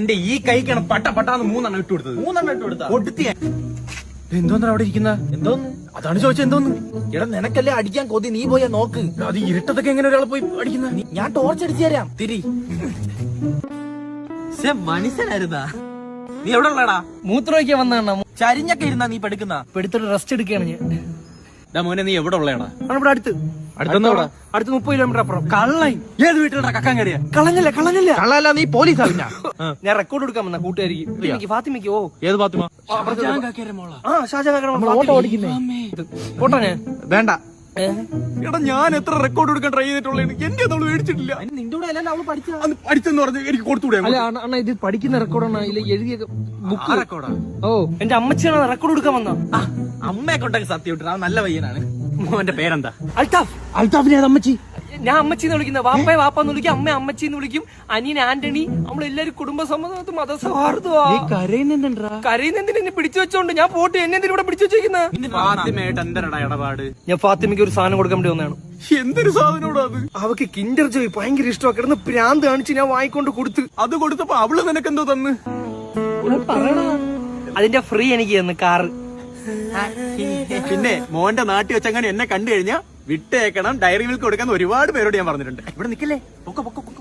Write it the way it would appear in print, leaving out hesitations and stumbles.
എന്റെ ഈ കൈക്കാണ് പട്ടാന്ന് 3 ഇട്ട് കൊടുത്തത്. 3 ഇട്ട് കൊടുത്താ കൊടുത്തിയ എന്തോന്നാ അവിടെ ഇരിക്കുന്ന? എന്തോന്ന്? അതാണ് ചോദിച്ചത് എന്തോന്ന്. എടാ നിനക്കല്ലേ അടിക്കാൻ കൊതി, നീ പോയാ നോക്ക്. അത് ഇരുട്ടത്തൊക്കെ എങ്ങനെ ഒരാൾ പോയി അടിക്കുന്ന? ഞാൻ ടോർച്ച് അടിച്ചു തരാം. തിരി മനുഷ്യനായിരുന്നാ നീ എവിടെ ഉള്ളടാ? മൂത്രമൊക്കെ വന്നാണ്. ചരിഞ്ഞൊക്കെ ഇരുന്നാ നീ പെടുക്കുന്ന. എടുത്തിട്ട് റെസ്റ്റ് എടുക്കുകയാണ് ഞാൻ. മോനെ നീ എവിടെ ഉള്ളടാ? ഇവിടെ അടുത്ത് അടുത്ത 30 കിലോമീറ്റർ അപ്പുറം. കള്ളായി ഏത് വീട്ടിലടാ കക്കാൻ കയറിയ? കളഞ്ഞല്ല കള്ളല്ല, നീ പോലീസാ. പിന്നെ ഞാൻ റെക്കോർഡ് എടുക്കാൻ വന്ന കൂട്ടുകാരിക്ക് ഫാത്തിമയ്ക്ക്. ഓ ഏത് പാത്തുമാ? ഓട്ടോ ഓടിക്കുന്നേ. പോട്ടോ ഞാൻ വേണ്ട. എടാ ഞാൻ എത്ര റെക്കോർഡ് എടുക്കാൻ ട്രൈ ചെയ്തിട്ടുള്ള എന്റെ നമ്മൾ മേടിച്ചിട്ടില്ല. നിന്റെ കൂടെ അല്ല അവള് പഠിച്ച പഠിച്ചെന്ന് പറഞ്ഞ് എനിക്ക് കൊടുത്തുകൂടെ? അല്ല അണ്ണ, ഇത് പഠിക്കുന്ന റെക്കോർഡാണ്. ഇതിൽ എഴുതിയ ബുക്ക് റെക്കോർഡാ. ഓ എന്റെ അമ്മച്ചിയാണ് റെക്കോർഡ് എടുക്കാൻ വന്ന. അമ്മയെ കൊണ്ടൊക്കെ സത്യം ഇട്ടാ നല്ല പയ്യനാണ്. മോന്റെ പേരെന്താ? അൽത്താഫ്. അൽത്താഫിനെ അമ്മച്ചി. ഞാൻ അമ്മച്ചിന്ന് വിളിക്കുന്ന. വാപ്പയെ വാപ്പാന്ന് വിളിക്കും, അമ്മ അമ്മച്ചിന്ന് വിളിക്കും, അനിയൻ ആന്റണി. നമ്മളെല്ലാരും കുടുംബ സമ്മതം മതസൗഹാർദ്ദമാ. കരയുന്നെന്തിന് എന്നെ പിടിച്ചു വെച്ചോണ്ട്? ഞാൻ പോട്ട് എന്നെ എന്തിനും ഇവിടെ പിടിച്ചു വെച്ചേക്കുന്ന. ഫാത്തിമയായിട്ട് എന്തരടാ ഇടപാട്? ഞാൻ ഫാത്തിമയ്ക്ക് ഒരു സാധനം കൊടുക്കാൻ വേണ്ടി വന്നതാണ്. എന്തൊരു സാധനോടാ അത്? അവക്ക് കിൻഡർ ജോയ് ഭയങ്കര ഇഷ്ടമാണ്. കിടന്ന് പ്രാന്ത് കാണിച്ച് ഞാൻ വാങ്ങിക്കൊണ്ട് കൊടുത്ത്. അത് കൊടുത്തപ്പോ അവള് നിനക്കെന്തോ തന്ന്? അതിന്റെ ഫ്രീ എനിക്ക് തന്നു, കാറ്. പിന്നെ മോന്റെ നാട്ടിൽ വെച്ചങ്ങനെ എന്നെ കണ്ടു കഴിഞ്ഞാ വിട്ടേക്കണം, ഡയറി മിൽക്ക് കൊടുക്കാൻ ഒരുപാട് പേരോട് ഞാൻ പറഞ്ഞിട്ടുണ്ട്. ഇവിടെ നിക്കല്ലേ, പൊക്ക പൊക്ക പൊക്ക.